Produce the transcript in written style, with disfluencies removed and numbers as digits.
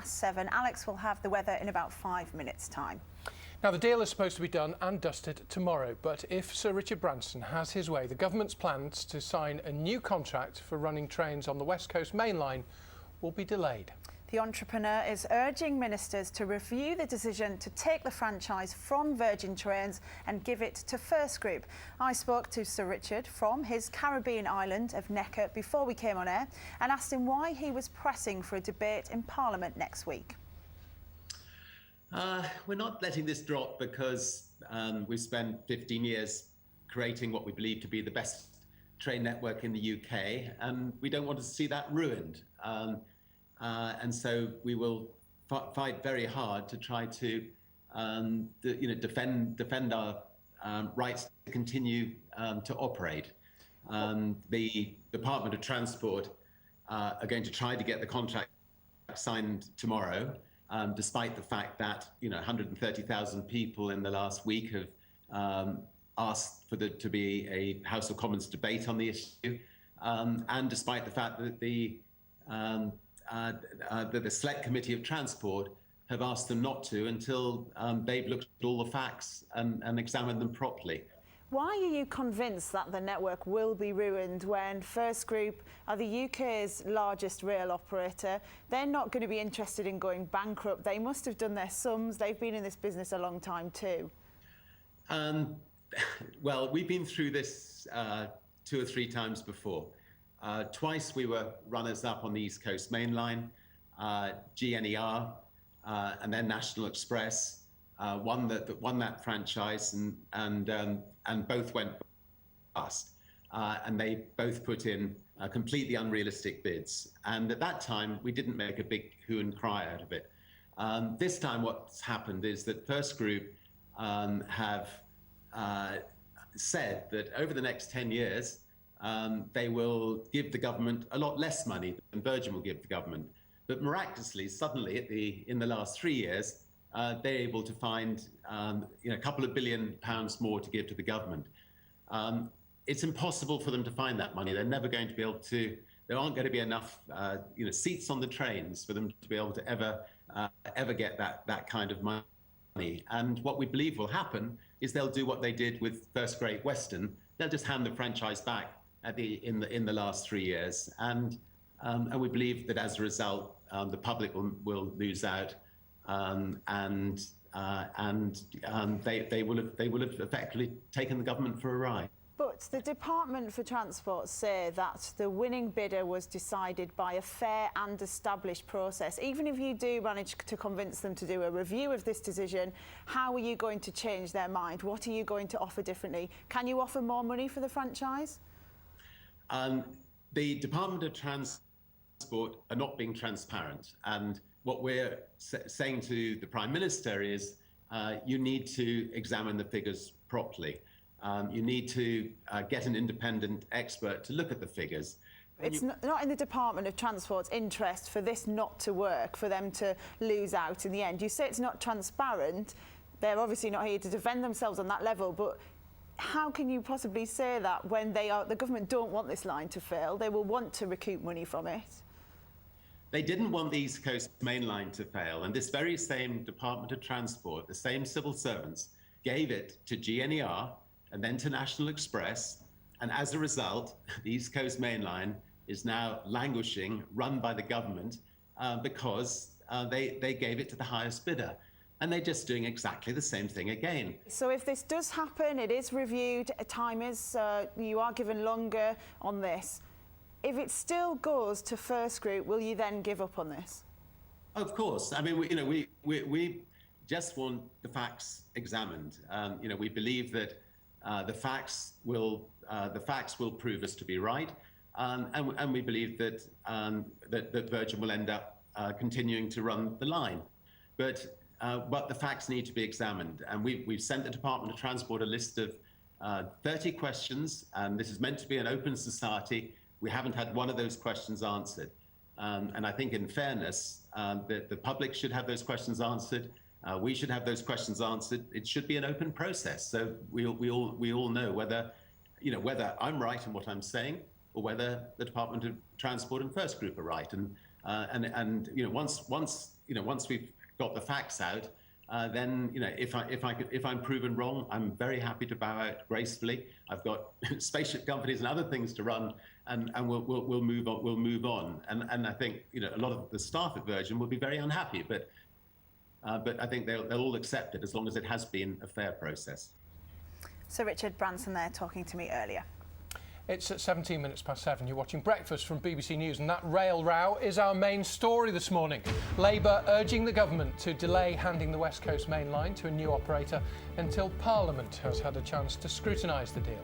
7. Alex will have the weather in about 5 minutes' time. Now, the deal is supposed to be done and dusted tomorrow, but if Sir Richard Branson has his way, the government's plans to sign a new contract for running trains on the West Coast Main Line will be delayed. The entrepreneur is urging ministers to review the decision to take the franchise from Virgin Trains and give it to First Group. I spoke to Sir Richard from his Caribbean island of Necker before we came on air and asked him why he was pressing for a debate in Parliament next week. We're not letting this drop because we've spent 15 years creating what we believe to be the best train network in the UK, and we don't want to see that ruined. And so we will fight very hard to try to, defend our rights to continue to operate. The Department of Transport are going to try to get the contract signed tomorrow, despite the fact that 130,000 people in the last week have asked for there to be a House of Commons debate on the issue, and despite the fact that the Select Committee of Transport have asked them not to until they've looked at all the facts and examined them properly. Why are you convinced that the network will be ruined when First Group are the UK's largest rail operator? They're not going to be interested in going bankrupt. They must have done their sums. They've been in this business a long time too. Well, we've been through this 2 or 3 times before. Twice we were runners-up on the East Coast Main Line, GNER, and then National Express won that franchise, and both went bust. And they both put in completely unrealistic bids. And at that time, we didn't make a big hue and cry out of it. This time, what's happened is that First Group have said that over the next 10 years, they will give the government a lot less money than Virgin will give the government. But miraculously, suddenly, in the last 3 years, they're able to find a couple of £1 billion more to give to the government. It's impossible for them to find that money. They're never going to be able to. There aren't going to be enough seats on the trains for them to be able to ever get that kind of money. And what we believe will happen is they'll do what they did with First Great Western. They'll just hand the franchise back in the last 3 years, and we believe that as a result, the public will lose out, and they will have effectively taken the government for a ride. But the Department for Transport say that the winning bidder was decided by a fair and established process. Even if you do manage to convince them to do a review of this decision, how are you going to change their mind? What are you going to offer differently? Can you offer more money for the franchise? The Department of Transport are not being transparent. And what we're saying to the Prime Minister is you need to examine the figures properly. You need to get an independent expert to look at the figures. It's not in the Department of Transport's interest for this not to work, for them to lose out in the end. You say it's not transparent. They're obviously not here to defend themselves on that level, but how can you possibly say that when the government don't want this line to fail? They will want to recoup money from it. They didn't want the East Coast Main Line to fail, and this very same Department of Transport, the same civil servants, gave it to GNER and then to National Express, and as a result, the East Coast Main Line is now languishing, run by the government, because they gave it to the highest bidder. And they're just doing exactly the same thing again. So if this does happen, it is reviewed, you are given longer on this. If it still goes to First Group, will you then give up on this? Of course. I mean, we just want the facts examined. We believe that the facts will prove us to be right, and we believe that that Virgin will end up continuing to run the line. But the facts need to be examined, and we've sent the Department of Transport a list of 30 questions, and this is meant to be an open society. We haven't had one of those questions answered, and I think, in fairness, the public should have those questions answered. We should have those questions answered. It should be an open process, so we all know whether I'm right in what I'm saying, or whether the Department of Transport and First Group are right. And And once we've got the facts out, then if I'm proven wrong, I'm very happy to bow out gracefully. I've got spaceship companies and other things to run, and we'll move on. We'll move on. And I think a lot of the staff at Virgin will be very unhappy, but I think they'll all accept it as long as it has been a fair process. Sir Richard Branson there talking to me earlier. It's at 17 minutes past 7. You're watching Breakfast from BBC News, and that rail row is our main story this morning. Labour urging the government to delay handing the West Coast Main Line to a new operator until Parliament has had a chance to scrutinise the deal.